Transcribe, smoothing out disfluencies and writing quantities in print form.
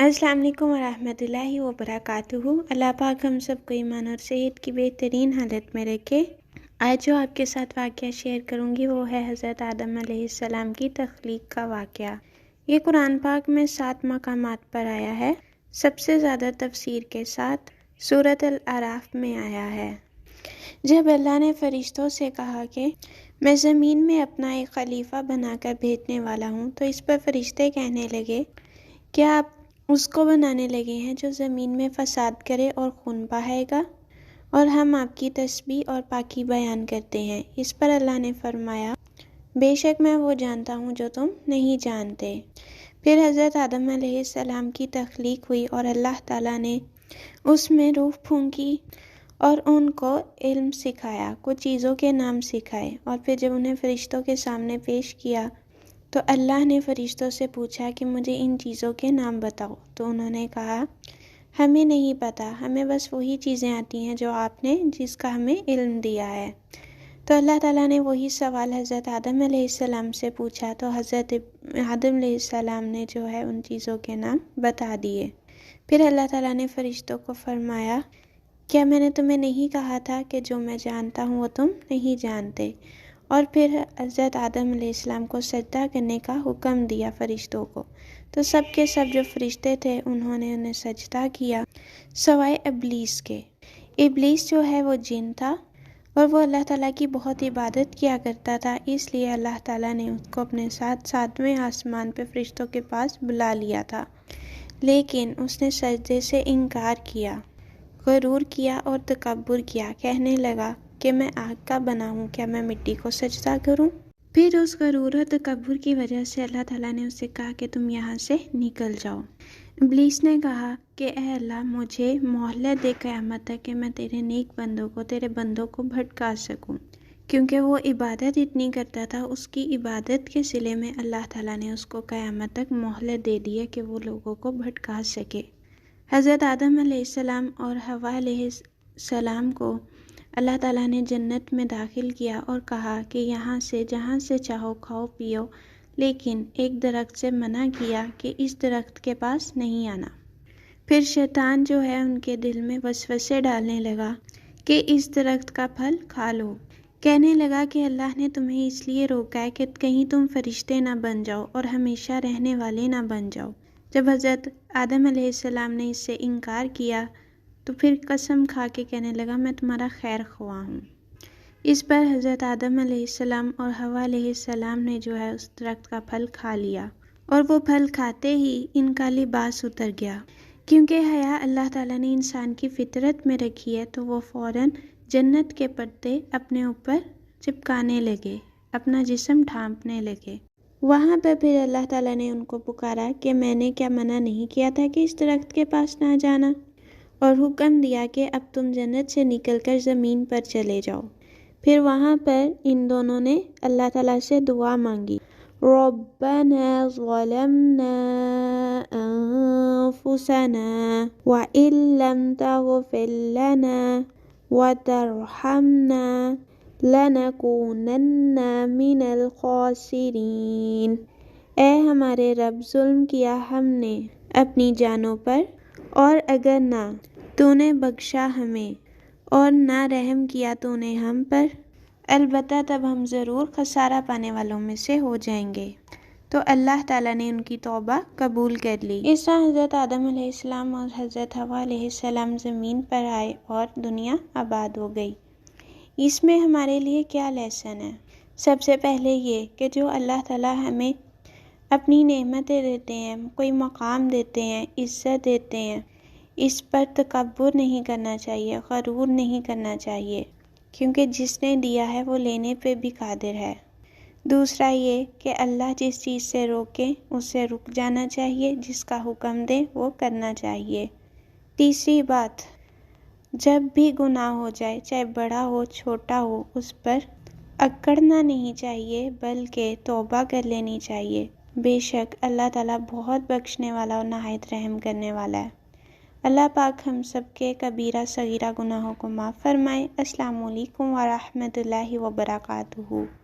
السلام علیکم ورحمۃ اللہ وبرکاتہ۔ اللہ پاک ہم سب کو ایمان اور صحت کی بہترین حالت میں رکھے۔ آج جو آپ کے ساتھ واقعہ شیئر کروں گی وہ ہے حضرت آدم علیہ السلام کی تخلیق کا واقعہ۔ یہ قرآن پاک میں 7 مقامات پر آیا ہے۔ سب سے زیادہ تفسیر کے ساتھ سورۃ الاعراف میں آیا ہے۔ جب اللہ نے فرشتوں سے کہا کہ میں زمین میں اپنا ایک خلیفہ بنا کر بھیجنے والا ہوں، تو اس پر فرشتے کہنے لگے کیا آپ اس کو بنانے لگے ہیں جو زمین میں فساد کرے اور خون بہائے گا، اور ہم آپ کی تسبیح اور پاکی بیان کرتے ہیں۔ اس پر اللہ نے فرمایا بے شک میں وہ جانتا ہوں جو تم نہیں جانتے۔ پھر حضرت آدم علیہ السلام کی تخلیق ہوئی اور اللہ تعالیٰ نے اس میں روح پھونکی اور ان کو علم سکھایا، کچھ چیزوں کے نام سکھائے، اور پھر جب انہیں فرشتوں کے سامنے پیش کیا تو اللہ نے فرشتوں سے پوچھا کہ مجھے ان چیزوں کے نام بتاؤ، تو انہوں نے کہا ہمیں نہیں پتہ، ہمیں بس وہی چیزیں آتی ہیں جو آپ نے جس کا ہمیں علم دیا ہے۔ تو اللہ تعالیٰ نے وہی سوال حضرت آدم علیہ السلام سے پوچھا، تو حضرت آدم علیہ السلام نے جو ہے ان چیزوں کے نام بتا دیے۔ پھر اللہ تعالیٰ نے فرشتوں کو فرمایا کیا میں نے تمہیں نہیں کہا تھا کہ جو میں جانتا ہوں وہ تم نہیں جانتے؟ اور پھر حضرت آدم علیہ السلام کو سجدہ کرنے کا حکم دیا فرشتوں کو، تو سب کے سب جو فرشتے تھے انہوں نے انہیں سجدہ کیا سوائے ابلیس کے۔ ابلیس جو ہے وہ جن تھا اور وہ اللہ تعالیٰ کی بہت عبادت کیا کرتا تھا، اس لیے اللہ تعالیٰ نے اس کو اپنے ساتھ 7ویں آسمان پہ فرشتوں کے پاس بلا لیا تھا، لیکن اس نے سجدے سے انکار کیا، غرور کیا اور تکبر کیا، کہنے لگا کہ میں آگ کا بنا ہوں، کیا میں مٹی کو سجدہ کروں؟ پھر اس غرور و تکبر کی وجہ سے اللہ تعالیٰ نے اسے کہا کہ تم یہاں سے نکل جاؤ۔ ابلیس نے کہا کہ اے اللہ مجھے مہلت دے قیامت تک کہ میں تیرے نیک بندوں کو، تیرے بندوں کو بھٹکا سکوں، کیونکہ وہ عبادت اتنی کرتا تھا، اس کی عبادت کے صلے میں اللہ تعالیٰ نے اس کو قیامت تک مہلت دے دی ہے کہ وہ لوگوں کو بھٹکا سکے۔ حضرت آدم علیہ السلام اور حوا علیہ السلام کو اللہ تعالیٰ نے جنت میں داخل کیا اور کہا کہ یہاں سے جہاں سے چاہو کھاؤ پیو، لیکن ایک درخت سے منع کیا کہ اس درخت کے پاس نہیں آنا۔ پھر شیطان جو ہے ان کے دل میں وسوسے ڈالنے لگا کہ اس درخت کا پھل کھا لو، کہنے لگا کہ اللہ نے تمہیں اس لیے روکا ہے کہ کہیں تم فرشتے نہ بن جاؤ اور ہمیشہ رہنے والے نہ بن جاؤ۔ جب حضرت آدم علیہ السلام نے اس سے انکار کیا تو پھر قسم کھا کے کہنے لگا میں تمہارا خیر خواہ ہوں۔ اس پر حضرت آدم علیہ السلام اور حوا علیہ السلام نے جو ہے اس درخت کا پھل کھا لیا، اور وہ پھل کھاتے ہی ان کا لباس اتر گیا، کیونکہ حیا اللہ تعالیٰ نے انسان کی فطرت میں رکھی ہے، تو وہ فوراً جنت کے پردے اپنے اوپر چپکانے لگے، اپنا جسم ڈھانپنے لگے۔ وہاں پر پھر اللہ تعالیٰ نے ان کو پکارا کہ میں نے کیا منع نہیں کیا تھا کہ اس درخت کے پاس نہ جانا، اور حکم دیا کہ اب تم جنت سے نکل کر زمین پر چلے جاؤ۔ پھر وہاں پر ان دونوں نے اللہ تعالیٰ سے دعا مانگی، ربنا ظلمنا انفسنا وان لم تغفر لنا وترحمنا لنکونن من الخاسرین۔ اے ہمارے رب، ظلم کیا ہم نے اپنی جانوں پر، اور اگر نہ تو نے بخشا ہمیں اور نہ رحم کیا تو نے ہم پر، البتہ تب ہم ضرور خسارہ پانے والوں میں سے ہو جائیں گے۔ تو اللہ تعالیٰ نے ان کی توبہ قبول کر لی۔ اس طرح حضرت آدم علیہ السلام اور حضرت حوا علیہ السلام زمین پر آئے اور دنیا آباد ہو گئی۔ اس میں ہمارے لیے کیا لیسن ہے؟ سب سے پہلے یہ کہ جو اللہ تعالیٰ ہمیں اپنی نعمتیں دیتے ہیں، کوئی مقام دیتے ہیں، عزت دیتے ہیں، اس پر تکبر نہیں کرنا چاہیے، غرور نہیں کرنا چاہیے، کیونکہ جس نے دیا ہے وہ لینے پہ بھی قادر ہے۔ دوسرا یہ کہ اللہ جس چیز سے روکے اس سے رک جانا چاہیے، جس کا حکم دے وہ کرنا چاہیے۔ تیسری بات، جب بھی گناہ ہو جائے، چاہے بڑا ہو چھوٹا ہو، اس پر اکڑنا نہیں چاہیے بلکہ توبہ کر لینی چاہیے۔ بے شک اللہ تعالیٰ بہت بخشنے والا اور نہایت رحم کرنے والا ہے۔ اللہ پاک ہم سب کے کبیرہ صغیرہ گناہوں کو معاف فرمائے۔ السلام علیکم ورحمۃ اللہ وبرکاتہ۔